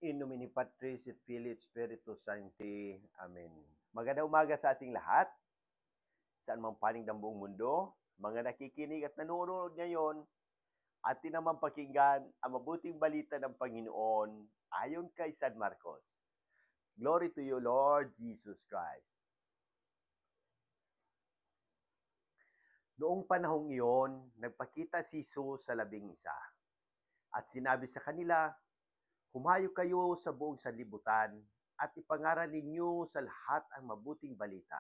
In nomine Patris et Filii et Spiritus Sancti. Amen. Magandang umaga sa ating lahat, saan mang panig ng buong mundo, mga nakikinig at nanonood ngayon, atin naman pakinggan ang mabuting balita ng Panginoon ayon kay San Marcos. Glory to you, Lord Jesus Christ. Noong panahong iyon, nagpakita si Jesus sa 11 at sinabi sa kanila, humayo kayo sa buong sanlibutan at ipangaral ninyo sa lahat ang mabuting balita.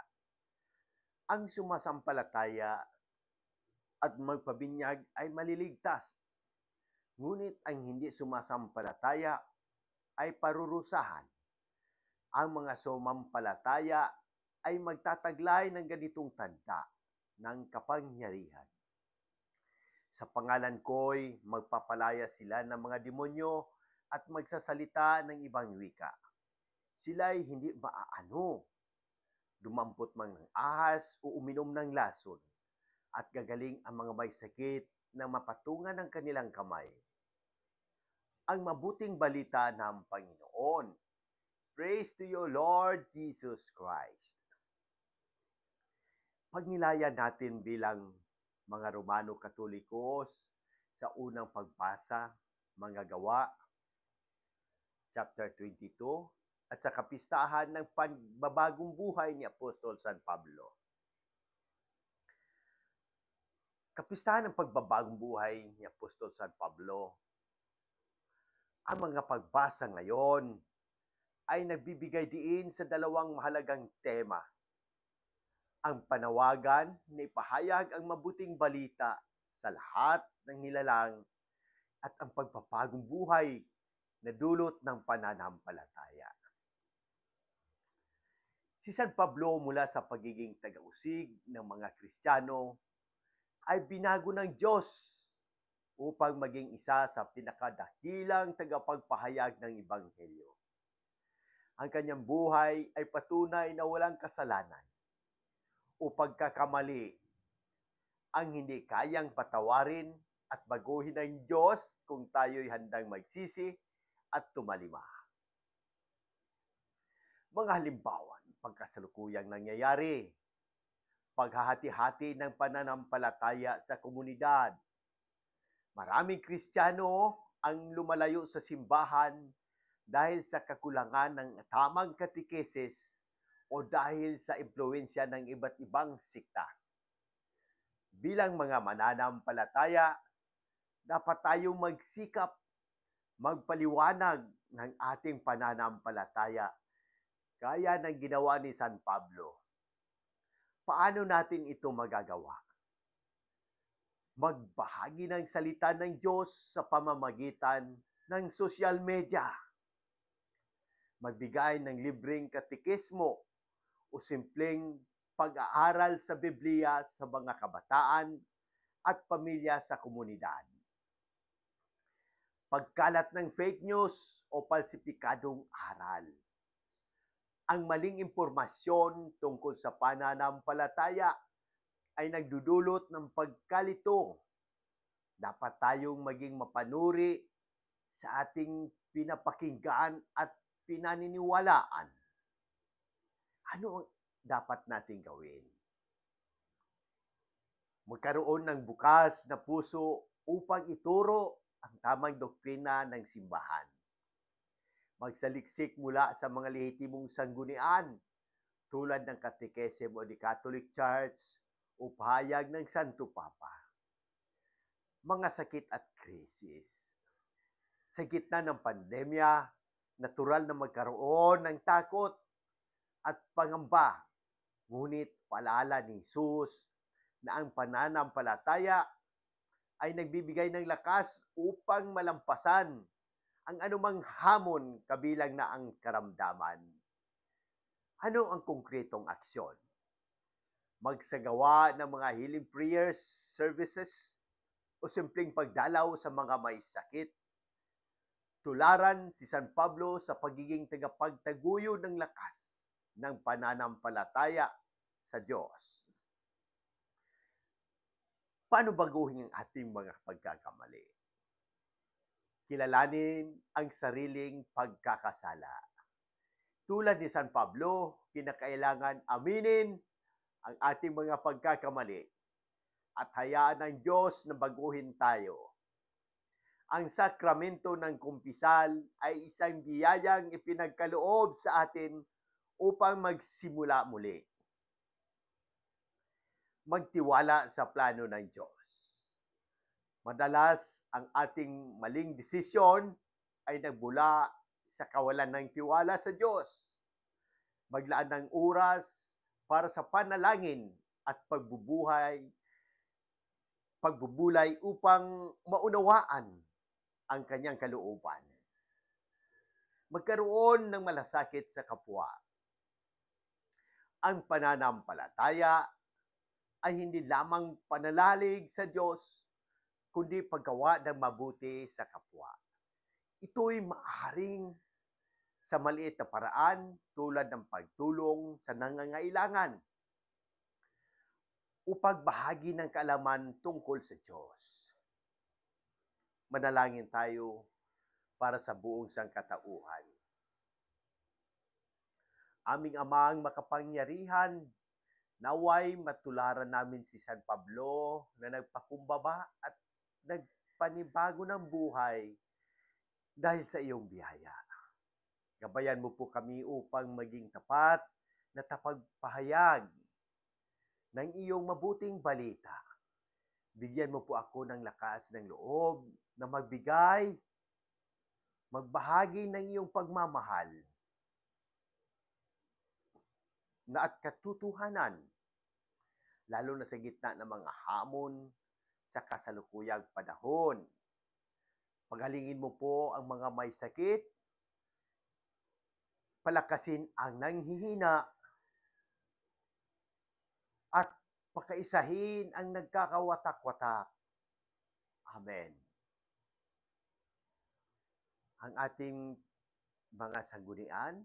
Ang sumasampalataya at magpabinyag ay maliligtas, ngunit ang hindi sumasampalataya ay parurusahan. Ang mga sumampalataya ay magtataglay ng ganitong tanda ng kapangyarihan. Sa pangalan ko'y magpapalaya sila ng mga demonyo at magsasalita ng ibang wika. Sila'y hindi maaano, dumampot man ng ahas o uminom ng lason, at gagaling ang mga may sakit na mapatungan ng kanilang kamay. Ang mabuting balita ng Panginoon. Praise to you, Lord Jesus Christ. Pagnilayan natin bilang mga Romano Katolikos sa unang pagbasa, mga gawa, chapter 22, at sa kapistahan ng pagbabagong buhay ni Apostol San Pablo. Kapistahan ng pagbabagong buhay ni Apostol San Pablo. Ang mga pagbasa ngayon ay nagbibigay diin sa dalawang mahalagang tema. Ang panawagan na ipahayag ang mabuting balita sa lahat ng nilalang at ang pagpapagong buhay na dulot ng pananampalataya. Si San Pablo mula sa pagiging tagausig ng mga Kristiyano ay binago ng Diyos upang maging isa sa pinakadakilang tagapagpahayag ng Ebanghelyo. Ang kanyang buhay ay patunay na walang kasalanan o pagkakamali ang hindi kayang patawarin at baguhin ng Diyos kung tayo'y handang magsisi at tumalima. Mga halimbawa ng pagkasalukuyang nangyayari, paghahati-hati ng pananampalataya sa komunidad. Maraming Kristiyano ang lumalayo sa simbahan dahil sa kakulangan ng tamang katikesis o dahil sa impluwensya ng iba't ibang sikta. Bilang mga mananampalataya, dapat tayong magsikap, magpaliwanag ng ating pananampalataya, gaya ng ginawa ni San Pablo. Paano natin ito magagawa? Magbahagi ng salita ng Diyos sa pamamagitan ng social media. Magbigay ng libreng katekismo o simpleng pag-aaral sa Biblia sa mga kabataan at pamilya sa komunidad. Pagkalat ng fake news o palsipikadong aral. Ang maling impormasyon tungkol sa pananampalataya ay nagdudulot ng pagkalito. Dapat tayong maging mapanuri sa ating pinapakinggan at pinaniniwalaan. Ano ang dapat nating gawin? Magkaroon ng bukas na puso upang ituro ang tamang doktrina ng simbahan. Magsaliksik mula sa mga lehitimong sanggunian tulad ng Catechism o the Catholic Church o pahayag ng Santo Papa. Mga sakit at krisis. Sa gitna ng pandemya, natural na magkaroon ng takot at pangamba. Ngunit paalala ni Jesus na ang pananampalataya ay nagbibigay ng lakas upang malampasan ang anumang hamon kabilang na ang karamdaman. Ano ang konkretong aksyon? Magsagawa ng mga healing prayers, services, o simpleng pagdalaw sa mga may sakit. Tularan si San Pablo sa pagiging tagapagtaguyod ng lakas ng pananampalataya sa Diyos. Paano baguhin ang ating mga pagkakamali? kilalanin ang sariling pagkakasala. Tulad ni San Pablo, kinakailangan aminin ang ating mga pagkakamali at hayaan ng Diyos na baguhin tayo. Ang sakramento ng kumpisal ay isang biyayang ipinagkaloob sa atin upang magsimula muli. Magtiwala sa plano ng Diyos. Madalas, ang ating maling desisyon ay nagbula sa kawalan ng tiwala sa Diyos. Maglaan ng oras para sa panalangin at pagbubulay upang maunawaan ang kanyang kalooban. Magkaroon ng malasakit sa kapwa. Ang pananampalataya ay hindi lamang pananalig sa Diyos, kundi paggawa ng mabuti sa kapwa. Ito'y maaaring sa maliit na paraan tulad ng pagtulong sa nangangailangan o pagbahagi ng kaalaman tungkol sa Diyos. Manalangin tayo para sa buong sangkatauhan. Aming Amang makapangyarihan, naway matularan namin si San Pablo na nagpakumbaba at nagpanibago ng buhay dahil sa iyong biyaya. Gabayan mo po kami upang maging tapat na tapagpahayag ng iyong mabuting balita. Bigyan mo po ako ng lakas ng loob na magbahagi ng iyong pagmamahal na at katotohanan, lalo na sa gitna ng mga hamon sa kasalukuyang panahon. Pagalingin mo po ang mga may sakit, palakasin ang nanghihina, at pakaisahin ang nagkakawatak-watak. Amen. Ang ating mga sanggunian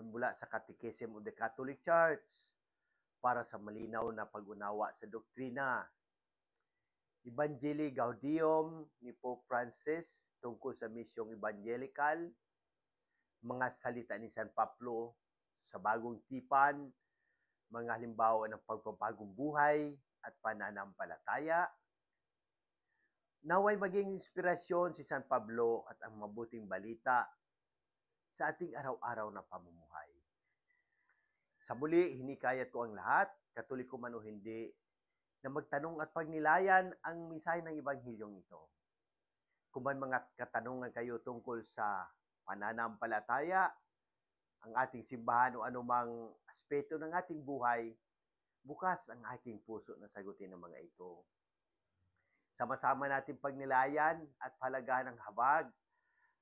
mula sa Catechism of the Catholic Church para sa malinaw na pag-unawa sa doktrina. Evangelii Gaudium ni Pope Francis tungkol sa misyong evangelical, mga salita ni San Pablo sa bagong tipan, mga halimbawa ng pagpapagong buhay at pananampalataya. Naway maging inspirasyon si San Pablo at ang mabuting balita sa ating araw-araw na pamumuhay. Sa muli, hinikayat ko ang lahat, Katoliko man o hindi, na magtanong at pagnilayan ang mensahe ng Ebanghelyong ito. Kung may mga katanungan kayo tungkol sa pananampalataya, ang ating simbahan o anumang aspeto ng ating buhay, bukas ang aking puso na sagutin ang mga ito. Sama-sama natin pagnilayan at palagahan ng habag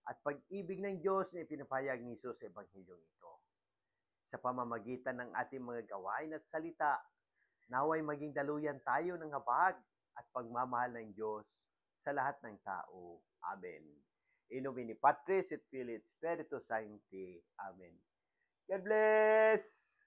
at pag-ibig ng Diyos na ipinapahayag ni Jesus sa Ebanghelyong ito. Sa pamamagitan ng ating mga gawain at salita, naway maging daluyan tayo ng habag at pagmamahal ng Diyos sa lahat ng tao. Amen. In nomine Patris et Filii et Spiritus Sancti. Amen. God bless!